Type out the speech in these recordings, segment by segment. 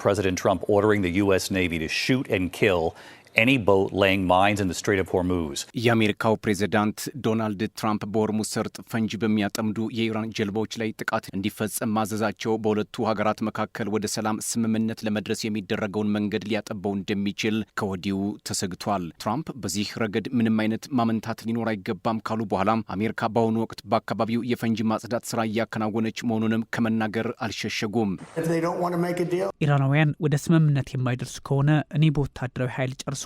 President Trump ordering the U.S. Navy to shoot and kill any boat laying mines in the Strait of Hormuz. የአሜሪካው ፕሬዝዳንት ዶናልድ ትራምፕ በሆርሙዝ ሰርጥ ፈንጂ በሚያጠምዱ የኢራን ጀልባዎች ላይ ጥቃት እንዲፈጸም ማዘዛቸው በሁለቱ ሀገራት መካከል ወደ ሰላም ስምምነት ለመድረስ የሚደረገውን መንገድ ሊያጠበው እንደሚችል ከወዲሁ ተሰግቷል። ትራምፕ በዚህ ረገድ ምንም አይነት ማመንታት ሊኖር አይገባም ካሉ በኋላ አሜሪካ በአሁኑ ወቅት በአካባቢው የፈንጂ ማጽዳት ስራ እያከናወነች መሆኑንም ከመናገር አልሸሸጉም። ኢራናውያን ወደ ስምምነት የማይደርሱ ከሆነ እኔ በወታደራዊ ኃይል ጨርሰዋለሁ።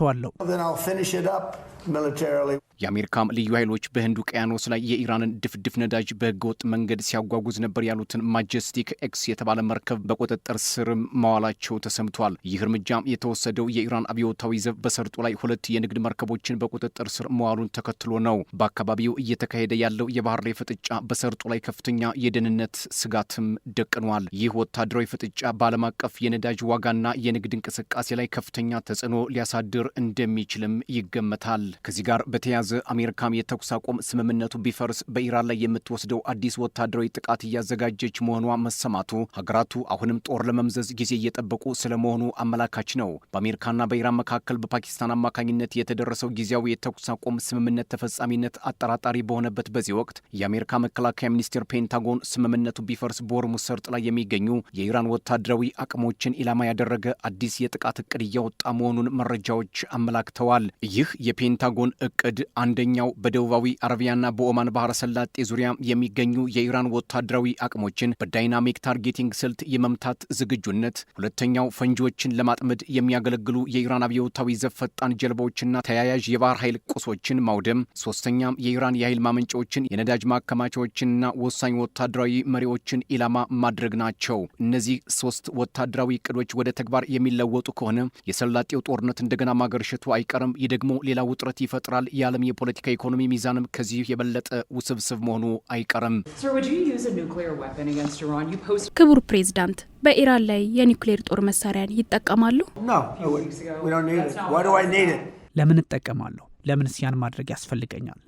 የአሜሪካም ልዩ ኃይሎች በህንድ ውቅያኖስ ላይ የኢራንን ድፍድፍ ነዳጅ በህገወጥ መንገድ ሲያጓጉዝ ነበር ያሉትን ማጀስቲክ ኤክስ የተባለ መርከብ በቁጥጥር ስር ማዋላቸው ተሰምቷል። ይህ እርምጃም የተወሰደው የኢራን አብዮታዊ ዘብ በሰርጡ ላይ 2 የንግድ መርከቦችን በቁጥጥር ስር መዋሉን ተከትሎ ነው። በአካባቢው እየተካሄደ ያለው የባህር ላይ ፍጥጫ በሰርጡ ላይ ከፍተኛ የደህንነት ስጋትም ደቅኗል። ይህ ወታደራዊ ፍጥጫ በዓለም አቀፍ የነዳጅ ዋጋና የንግድ እንቅስቃሴ ላይ ከፍተኛ ተጽዕኖ ሊያሳድር እንደሚችልም ይገመታል። ከዚህ ጋር በተያያዘ አሜሪካም የተኩስ አቁም ስምምነቱ ቢፈርስ በኢራን ላይ የምትወስደው አዲስ ወታደራዊ ጥቃት እያዘጋጀች መሆኗ መሰማቱ ሀገራቱ አሁንም ጦር ለመምዘዝ ጊዜ እየጠበቁ ስለመሆኑ አመላካች ነው። በአሜሪካና በኢራን መካከል በፓኪስታን አማካኝነት የተደረሰው ጊዜያዊ የተኩስ አቁም ስምምነት ተፈጻሚነት አጠራጣሪ በሆነበት በዚህ ወቅት የአሜሪካ መከላከያ ሚኒስቴር ፔንታጎን ስምምነቱ ቢፈርስ በሆርሙዝ ሰርጥ ላይ የሚገኙ የኢራን ወታደራዊ አቅሞችን ኢላማ ያደረገ አዲስ የጥቃት እቅድ እያወጣ መሆኑን መረጃዎች አመላክተዋል። ይህ የፔንታጎን እቅድ አንደኛው በደቡባዊ አረቢያና በኦማን ባህረ ሰላጤ ዙሪያ የሚገኙ የኢራን ወታደራዊ አቅሞችን በዳይናሚክ ታርጌቲንግ ስልት የመምታት ዝግጁነት፣ ሁለተኛው ፈንጂዎችን ለማጥመድ የሚያገለግሉ የኢራን አብዮታዊ ዘብ ፈጣን ጀልባዎችና ተያያዥ የባህር ኃይል ቁሶችን ማውደም፣ ሶስተኛም የኢራን የኃይል ማመንጫዎችን፣ የነዳጅ ማከማቻዎችንና ወሳኝ ወታደራዊ መሪዎችን ኢላማ ማድረግ ናቸው። እነዚህ 3 ወታደራዊ እቅዶች ወደ ተግባር የሚለወጡ ከሆነ የሰላጤው ጦርነት እንደገና ማገርሸቱ አይቀርም። ይህ ደግሞ ሌላ ውጥረት ይፈጥራል። የዓለም የፖለቲካ ኢኮኖሚ ሚዛንም ከዚህ የበለጠ ውስብስብ መሆኑ አይቀርም። ክቡር ፕሬዝዳንት፣ በኢራን ላይ የኒውክሌር ጦር መሳሪያን ይጠቀማሉ? ለምን እጠቀማለሁ? ለምንስ ያን ማድረግ ያስፈልገኛል?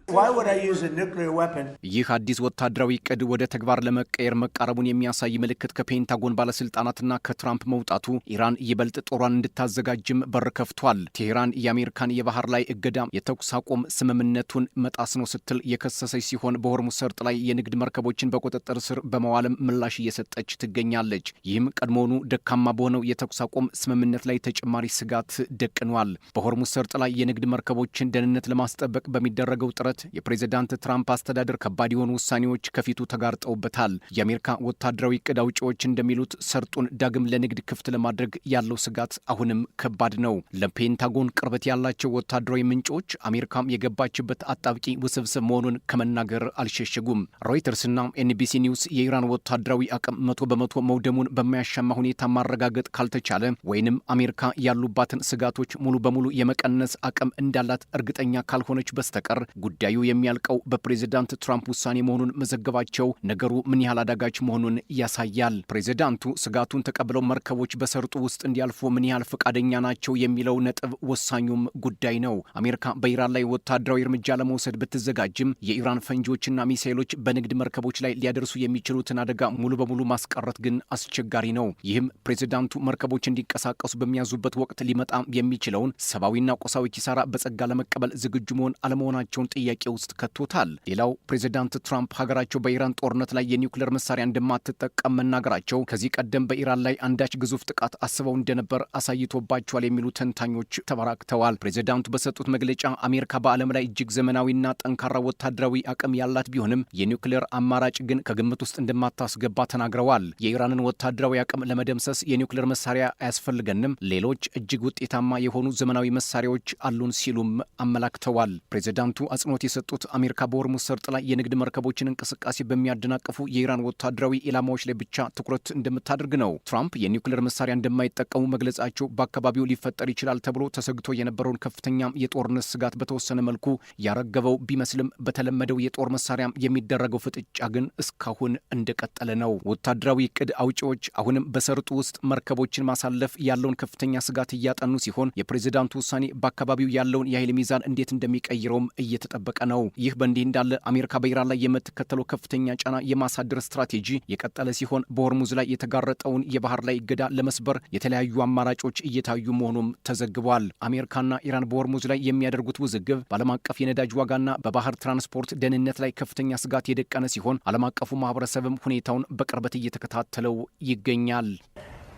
ይህ አዲስ ወታደራዊ እቅድ ወደ ተግባር ለመቀየር መቃረቡን የሚያሳይ ምልክት ከፔንታጎን ባለስልጣናትና ከትራምፕ መውጣቱ ኢራን ይበልጥ ጦሯን እንድታዘጋጅም በር ከፍቷል። ቴሄራን የአሜሪካን የባህር ላይ እገዳ የተኩስ አቁም ስምምነቱን መጣስ ነው ስትል የከሰሰች ሲሆን በሆርሙዝ ሰርጥ ላይ የንግድ መርከቦችን በቁጥጥር ስር በመዋልም ምላሽ እየሰጠች ትገኛለች። ይህም ቀድሞውኑ ደካማ በሆነው የተኩስ አቁም ስምምነት ላይ ተጨማሪ ስጋት ደቅኗል። በሆርሙዝ ሰርጥ ላይ የንግድ መርከቦችን ደህንነት ለማስጠበቅ በሚደረገው ጥረት የፕሬዝዳንት ትራምፕ አስተዳደር ከባድ የሆኑ ውሳኔዎች ከፊቱ ተጋርጠውበታል። የአሜሪካ ወታደራዊ እቅድ አውጪዎች እንደሚሉት ሰርጡን ዳግም ለንግድ ክፍት ለማድረግ ያለው ስጋት አሁንም ከባድ ነው። ለፔንታጎን ቅርበት ያላቸው ወታደራዊ ምንጮች አሜሪካም የገባችበት አጣብቂ ውስብስብ መሆኑን ከመናገር አልሸሸጉም። ሮይተርስና ኤንቢሲ ኒውስ የኢራን ወታደራዊ አቅም 100% መውደሙን በማያሻማ ሁኔታ ማረጋገጥ ካልተቻለ ወይንም አሜሪካ ያሉባትን ስጋቶች ሙሉ በሙሉ የመቀነስ አቅም እንዳላት እርግጠኛ ካልሆነች በስተቀር ጉዳዩ የሚያልቀው በፕሬዝዳንት ትራምፕ ውሳኔ መሆኑን መዘገባቸው ነገሩ ምን ያህል አዳጋች መሆኑን ያሳያል። ፕሬዝዳንቱ ስጋቱን ተቀብለው መርከቦች በሰርጡ ውስጥ እንዲያልፉ ምን ያህል ፈቃደኛ ናቸው የሚለው ነጥብ ወሳኙም ጉዳይ ነው። አሜሪካ በኢራን ላይ ወታደራዊ እርምጃ ለመውሰድ ብትዘጋጅም የኢራን ፈንጂዎችና ሚሳኤሎች በንግድ መርከቦች ላይ ሊያደርሱ የሚችሉትን አደጋ ሙሉ በሙሉ ማስቀረት ግን አስቸጋሪ ነው። ይህም ፕሬዝዳንቱ መርከቦች እንዲንቀሳቀሱ በሚያዙበት ወቅት ሊመጣ የሚችለውን ሰብአዊና ቁሳዊ ኪሳራ በጸጋ ለመቀበል ዝግጁ መሆን አለመሆናቸውን ጥያቄ ውስጥ ከቶታል። ሌላው ፕሬዝዳንት ትራምፕ ሀገራቸው በኢራን ጦርነት ላይ የኒውክሌር መሳሪያ እንደማትጠቀም መናገራቸው ከዚህ ቀደም በኢራን ላይ አንዳች ግዙፍ ጥቃት አስበው እንደነበር አሳይቶባቸዋል የሚሉ ተንታኞች ተበራክተዋል። ፕሬዝዳንቱ በሰጡት መግለጫ አሜሪካ በዓለም ላይ እጅግ ዘመናዊና ጠንካራ ወታደራዊ አቅም ያላት ቢሆንም የኒውክሌር አማራጭ ግን ከግምት ውስጥ እንደማታስገባ ተናግረዋል። የኢራንን ወታደራዊ አቅም ለመደምሰስ የኒውክሌር መሳሪያ አያስፈልገንም፣ ሌሎች እጅግ ውጤታማ የሆኑ ዘመናዊ መሳሪያዎች አሉን ሲሉም አመላክተዋል። ፕሬዝዳንቱ አጽንኦት የሰጡት አሜሪካ በሆርሙዝ ሰርጥ ላይ የንግድ መርከቦችን እንቅስቃሴ በሚያደናቅፉ የኢራን ወታደራዊ ኢላማዎች ላይ ብቻ ትኩረት እንደምታደርግ ነው። ትራምፕ የኒውክሌር መሳሪያ እንደማይጠቀሙ መግለጻቸው በአካባቢው ሊፈጠር ይችላል ተብሎ ተሰግቶ የነበረውን ከፍተኛ የጦርነት ስጋት በተወሰነ መልኩ ያረገበው ቢመስልም በተለመደው የጦር መሳሪያ የሚደረገው ፍጥጫ ግን እስካሁን እንደቀጠለ ነው። ወታደራዊ እቅድ አውጪዎች አሁንም በሰርጡ ውስጥ መርከቦችን ማሳለፍ ያለውን ከፍተኛ ስጋት እያጠኑ ሲሆን የፕሬዝዳንቱ ውሳኔ በአካባቢው ያለውን የኃይል ሚዛን እንዴት እንደሚቀይረውም እየተጠበቀ እየተጠበቀ ነው። ይህ በእንዲህ እንዳለ አሜሪካ በኢራን ላይ የምትከተለው ከፍተኛ ጫና የማሳደር ስትራቴጂ የቀጠለ ሲሆን በሆርሙዝ ላይ የተጋረጠውን የባህር ላይ እገዳ ለመስበር የተለያዩ አማራጮች እየታዩ መሆኑም ተዘግቧል። አሜሪካና ኢራን በሆርሙዝ ላይ የሚያደርጉት ውዝግብ በዓለም አቀፍ የነዳጅ ዋጋና በባህር ትራንስፖርት ደህንነት ላይ ከፍተኛ ስጋት የደቀነ ሲሆን ዓለም አቀፉ ማህበረሰብም ሁኔታውን በቅርበት እየተከታተለው ይገኛል።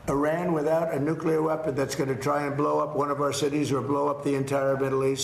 Iran without a nuclear weapon that's going to try and blow up one of our cities or blow up the entire Middle East